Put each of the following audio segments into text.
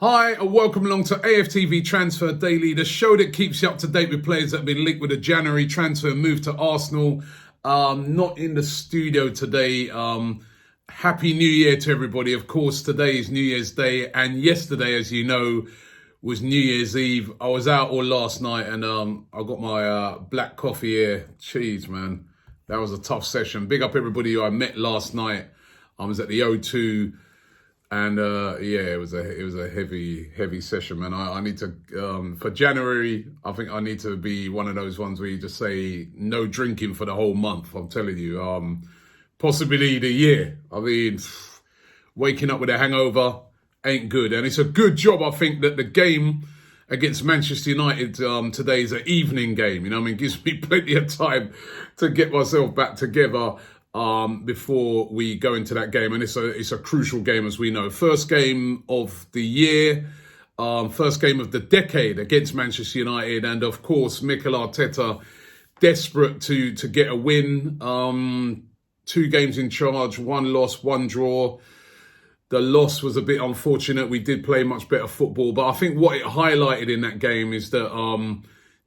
Hi, and welcome along to AFTV Transfer Daily, the show that keeps you up to date with players that have been linked with a January transfer move to Arsenal. Not in the studio today. Happy New Year to everybody. Of course, today is New Year's Day, and yesterday, as you know, was New Year's Eve. I was out all last night, and I got my black coffee here. Jeez, man, that was a tough session. Big up everybody who I met last night. I was at the O2. And yeah, it was a heavy session, man. I need to for January. I think I need to be one of those ones where you just say no drinking for the whole month. I'm telling you, possibly the year. I mean, waking up with a hangover ain't good, and it's a good job I think that the game against Manchester United today is an evening game. You know, it gives me plenty of time to get myself back together before we go into that game, and it's a crucial game, as we know. First game of the year, first game of the decade against Manchester United, and of course Mikel Arteta desperate to get a win. 2 games in charge, 1 loss, 1 draw. The loss was a bit unfortunate. We did play much better football, but I think what it highlighted in that game is that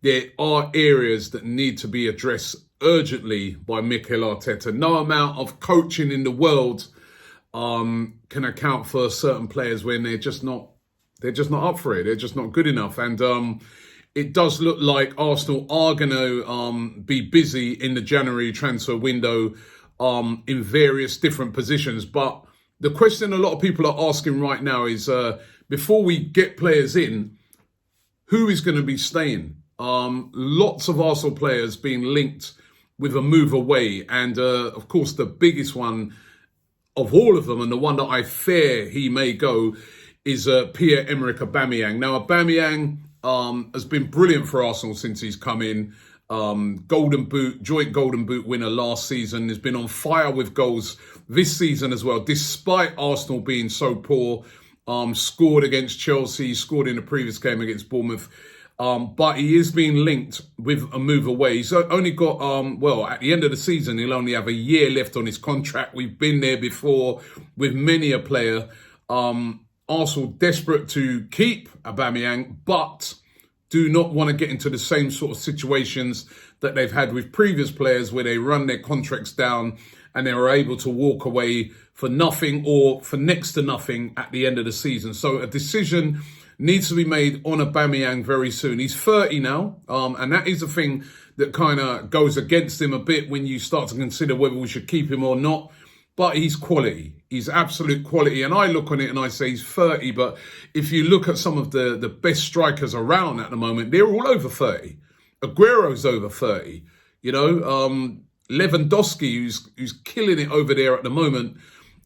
there are areas that need to be addressed urgently by Mikel Arteta. No amount of coaching in the world can account for certain players when they're just not up for it. They're just not good enough. And it does look like Arsenal are going to be busy in the January transfer window in various different positions. But the question a lot of people are asking right now is, before we get players in, who is going to be staying? Lots of Arsenal players being linked with a move away. And of course, the biggest one of all of them, and the one that I fear he may go, is Pierre-Emerick Aubameyang. Now, Aubameyang has been brilliant for Arsenal since he's come in. Golden Boot, joint Golden Boot winner last season. Has been on fire with goals this season as well, despite Arsenal being so poor. Scored against Chelsea, scored in the previous game against Bournemouth. But he is being linked with a move away. He's only got, at the end of the season, he'll only have a year left on his contract. We've been there before with many a player. Arsenal desperate to keep Aubameyang, but do not want to get into the same sort of situations that they've had with previous players where they run their contracts down and they are able to walk away for nothing or for next to nothing at the end of the season. So a decision needs to be made on Aubameyang very soon. He's 30 now, and that is a thing that kind of goes against him a bit when you start to consider whether we should keep him or not. But he's quality. He's absolute quality. And I look on it and I say he's 30, but if you look at some of the best strikers around at the moment, they're all over 30. Aguero's over 30. You know, Lewandowski, who's killing it over there at the moment,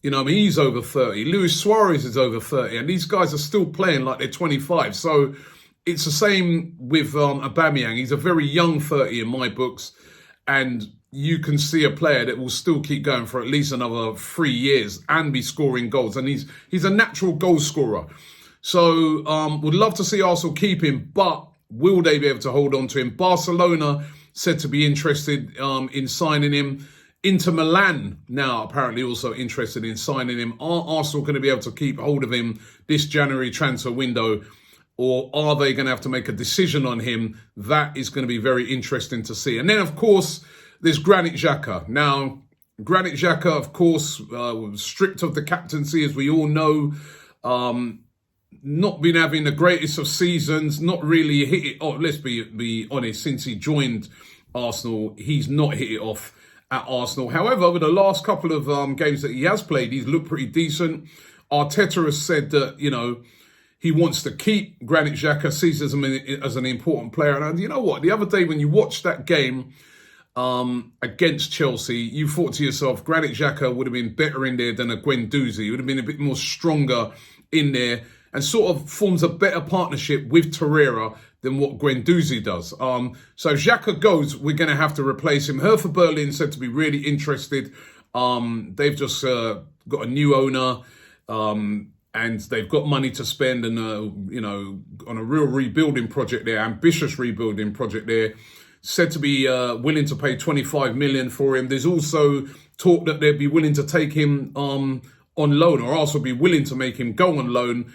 you know, I mean, he's over 30. Luis Suarez is over 30. And these guys are still playing like they're 25. So it's the same with Aubameyang. He's a very young 30 in my books. And you can see a player that will still keep going for at least another 3 years and be scoring goals. And he's a natural goal scorer. So would love to see Arsenal keep him, but will they be able to hold on to him? Barcelona said to be interested in signing him. Inter Milan now apparently also interested in signing him. Are Arsenal going to be able to keep hold of him this January transfer window, or are they going to have to make a decision on him? That is going to be very interesting to see. And then, of course, there's Granit Xhaka. Now, Granit Xhaka, of course, was stripped of the captaincy, as we all know. Not been having the greatest of seasons, not really hit it off. Let's be honest, since he joined Arsenal, he's not hit it off at Arsenal. However, over the last couple of games that he has played, he's looked pretty decent. Arteta has said that, you know, he wants to keep Granit Xhaka, sees him as an important player. And you know what? The other day when you watched that game against Chelsea, you thought to yourself, Granit Xhaka would have been better in there than a Guendouzi. He would have been a bit more stronger in there and sort of forms a better partnership with Torreira than what Guendouzi does. So Xhaka goes, we're going to have to replace him. Hertha Berlin said to be really interested. They've just got a new owner and they've got money to spend and, you know, on a real rebuilding project there, ambitious rebuilding project there. Said to be willing to pay 25 million for him. There's also talk that they'd be willing to take him on loan, or also be willing to make him go on loan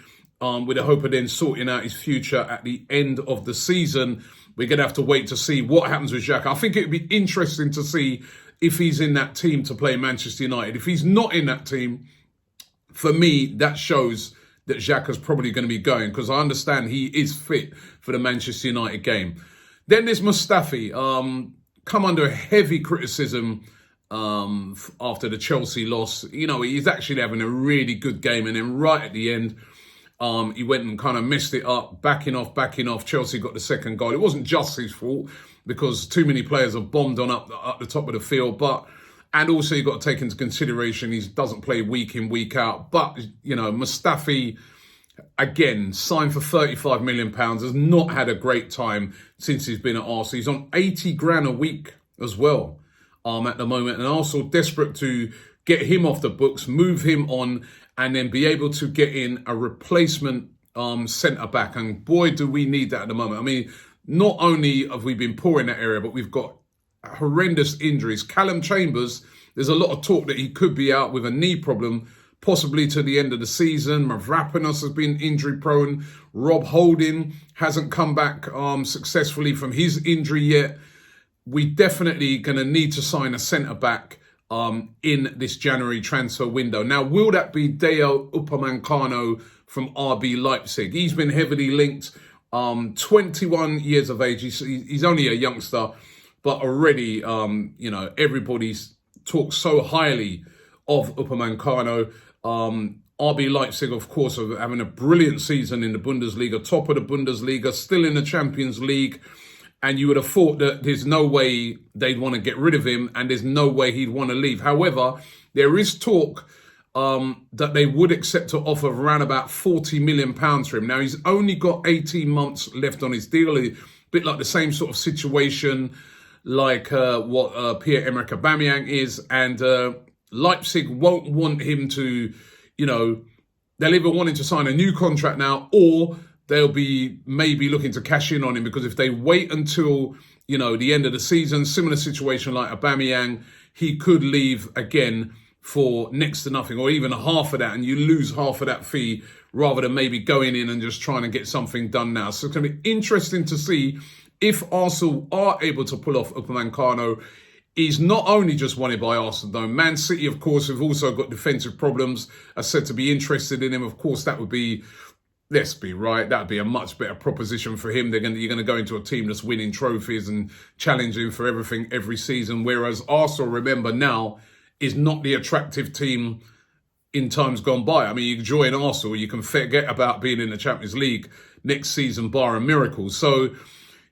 with the hope of then sorting out his future at the end of the season. We're going to have to wait to see what happens with Xhaka. I think it would be interesting to see if he's in that team to play Manchester United. If he's not in that team, for me, that shows that Xhaka's probably going to be going, because I understand he is fit for the Manchester United game. Then there's Mustafi, come under heavy criticism after the Chelsea loss. You know, he's actually having a really good game, and then right at the end, he went and kind of messed it up, backing off. Chelsea got the second goal. It wasn't just his fault, because too many players have bombed on up the top of the field. And also you've got to take into consideration he doesn't play week in, week out. But, you know, Mustafi, again, signed for £35 million, has not had a great time since he's been at Arsenal. He's on 80 grand a week as well at the moment. And Arsenal desperate to get him off the books, move him on, and then be able to get in a replacement centre-back. And boy, do we need that at the moment. I mean, not only have we been poor in that area, but we've got horrendous injuries. Callum Chambers, there's a lot of talk that he could be out with a knee problem, possibly to the end of the season. Mavropanos has been injury prone. Rob Holding hasn't come back successfully from his injury yet. We definitely going to need to sign a centre-back in this January transfer window. Now, will that be Deo Upamecano from RB Leipzig? He's been heavily linked, 21 years of age. He's only a youngster, but already, you know, everybody's talked so highly of Upamecano. RB Leipzig, of course, are having a brilliant season in the Bundesliga, top of the Bundesliga, still in the Champions League. And you would have thought that there's no way they'd want to get rid of him, and there's no way he'd want to leave. However, there is talk that they would accept an offer of around about £40 million for him. Now, he's only got 18 months left on his deal, a bit like the same sort of situation like what Pierre-Emerick Aubameyang is. And Leipzig won't want him to, you know, they'll either want him to sign a new contract now, or they'll be maybe looking to cash in on him, because if they wait until, you know, the end of the season, similar situation like Aubameyang, he could leave again for next to nothing, or even half of that, and you lose half of that fee rather than maybe going in and just trying to get something done now. So it's going to be interesting to see if Arsenal are able to pull off Upamecano. He's not only just wanted by Arsenal, though. Man City, of course, have also got defensive problems, are said to be interested in him. Of course, that would be, let's be right, that would be a much better proposition for him. You're going to go into a team that's winning trophies and challenging for everything every season. Whereas Arsenal, remember now, is not the attractive team in times gone by. I mean, you join Arsenal, you can forget about being in the Champions League next season, bar a miracle. So,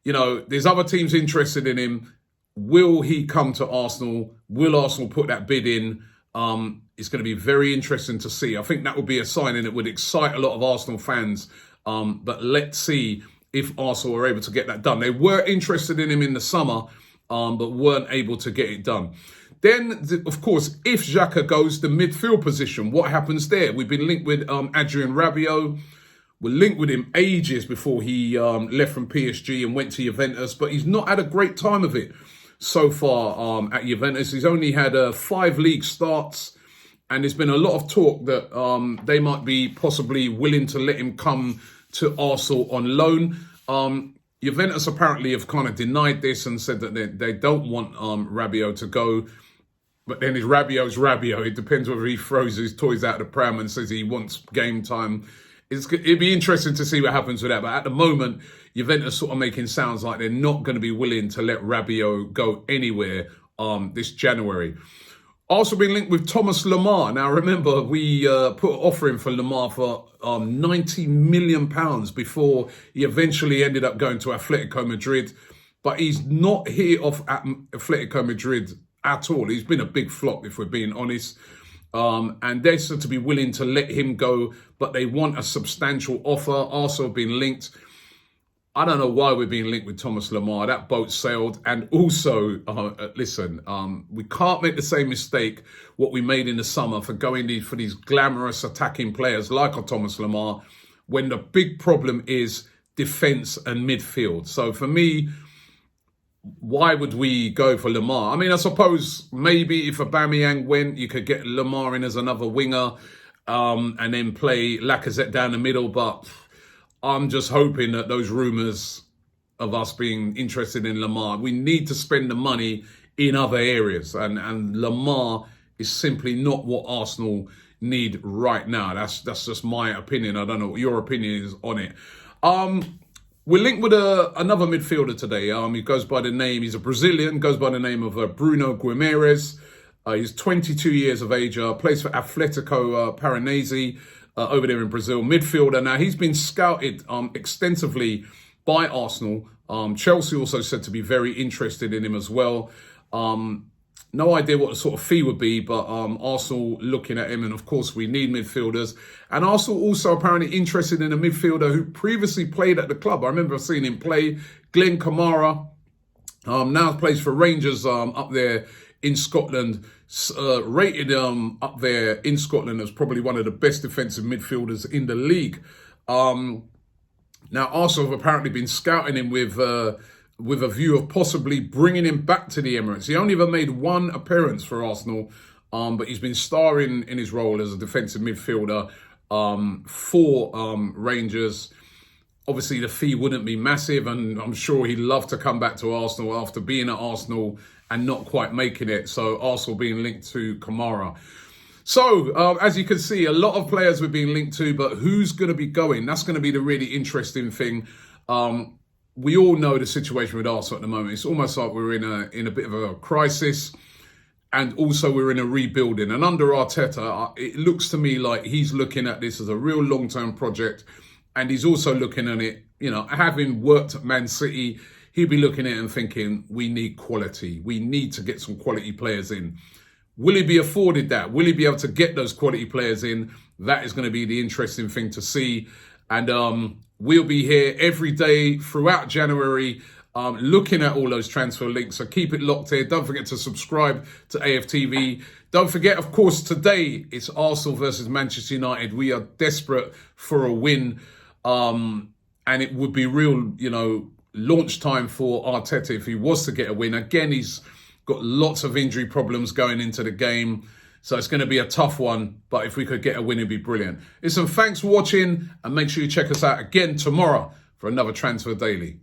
you know, there's other teams interested in him. Will he come to Arsenal? Will Arsenal put that bid in? It's going to be very interesting to see. I think that would be a sign, and it would excite a lot of Arsenal fans. But let's see if Arsenal are able to get that done. They were interested in him in the summer, but weren't able to get it done. Then, of course, if Xhaka goes, the midfield position, what happens there? We've been linked with Adrien Rabiot. We're linked with him ages before he left from PSG and went to Juventus, but he's not had a great time of it so far at Juventus. He's only had 5 league starts, and there's been a lot of talk that they might be possibly willing to let him come to Arsenal on loan. Juventus apparently have kind of denied this and said that they don't want Rabiot to go. But then Rabiot's Rabiot. It depends whether he throws his toys out of the pram and says he wants game time. It'd be interesting to see what happens with that. But at the moment, Juventus sort of making sounds like they're not going to be willing to let Rabiot go anywhere this January. Also been linked with Thomas Lemar. Now, remember, we put an offer in for Lemar for £90 million before he eventually ended up going to Atletico Madrid. But he's not here off at Atletico Madrid at all. He's been a big flop, if we're being honest. And they're said to be willing to let him go, but they want a substantial offer. Also been linked. I don't know why we're being linked with Thomas Lemar. That boat sailed. And also, listen, we can't make the same mistake what we made in the summer for going for these glamorous attacking players like a Thomas Lemar, when the big problem is defence and midfield. So for me, why would we go for Lemar? I mean, I suppose maybe if Aubameyang went, you could get Lemar in as another winger and then play Lacazette down the middle. But I'm just hoping that those rumours of us being interested in Lamar, we need to spend the money in other areas. And Lamar is simply not what Arsenal need right now. That's just my opinion. I don't know what your opinion is on it. We're linked with another midfielder today. He goes by the name, he's a Brazilian, goes by the name of Bruno Guimarães. He's 22 years of age, plays for Atletico Paranaense over there in Brazil, midfielder. Now, he's been scouted extensively by Arsenal. Chelsea also said to be very interested in him as well. No idea what the sort of fee would be, but Arsenal looking at him, and of course we need midfielders. And Arsenal also apparently interested in a midfielder who previously played at the club. I remember seeing him play, Glenn Kamara. Now plays for Rangers up there in Scotland. Rated up there in Scotland as probably one of the best defensive midfielders in the league. Now Arsenal have apparently been scouting him with a view of possibly bringing him back to the Emirates. He only ever made one appearance for Arsenal, but he's been starring in his role as a defensive midfielder for Rangers. Obviously, the fee wouldn't be massive, and I'm sure he'd love to come back to Arsenal after being at Arsenal and not quite making it. So Arsenal being linked to Kamara. So, as you can see, a lot of players we're being linked to, but who's going to be going? That's going to be the really interesting thing. We all know the situation with Arsenal at the moment. It's almost like we're in a bit of a crisis, and also we're in a rebuilding. And under Arteta, it looks to me like he's looking at this as a real long-term project, and he's also looking at it, having worked at Man City, he'll be looking at it and thinking, we need quality. We need to get some quality players in. Will he be afforded that? Will he be able to get those quality players in? That is going to be the interesting thing to see. And we'll be here every day throughout January looking at all those transfer links. So keep it locked here. Don't forget to subscribe to AFTV. Don't forget, of course, today it's Arsenal versus Manchester United. We are desperate for a win. And it would be real, launch time for Arteta if he was to get a win. Again, he's got lots of injury problems going into the game. So it's going to be a tough one. But if we could get a win, it'd be brilliant. Listen, thanks for watching. And make sure you check us out again tomorrow for another Transfer Daily.